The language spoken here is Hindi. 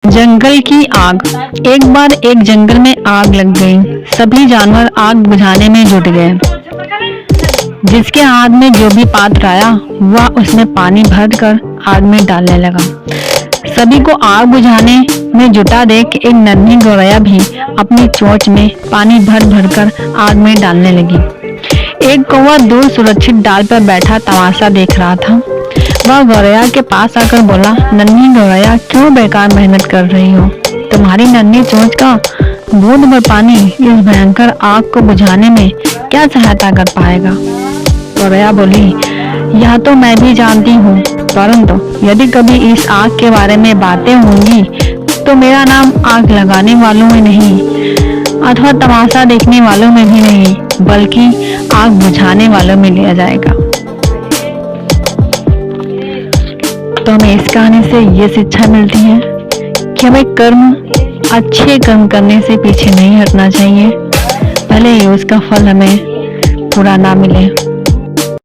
जंगल की आग। एक बार एक जंगल में आग लग गई। सभी जानवर आग बुझाने में जुट गए। जिसके हाथ में जो भी पात्र आया वह उसमें पानी भरकर आग में डालने लगा। सभी को आग बुझाने में जुटा देख एक नन्ही गौरैया भी अपनी चोंच में पानी भर भर कर आग में डालने लगी। एक कौवा दूर सुरक्षित डाल पर बैठा तमाशा देख रहा था। वह गौरैया के पास आकर बोला, नन्ही गौरैया, क्यों बेकार मेहनत कर रही हो? तुम्हारी नन्ही चोंच का बूंद भर पानी इस भयंकर आग को बुझाने में क्या सहायता कर पाएगा? गौरैया बोली, यह तो मैं भी जानती हूँ, परंतु यदि कभी इस आग के बारे में बातें होंगी तो मेरा नाम आग लगाने वालों में नहीं अथवा तमाशा देखने वालों में भी नहीं, बल्कि आग बुझाने वालों में लिया जाएगा। तो हमें इस कहानी से ये शिक्षा मिलती है कि हमें अच्छे कर्म करने से पीछे नहीं हटना चाहिए, भले ही उसका फल हमें पूरा ना मिले।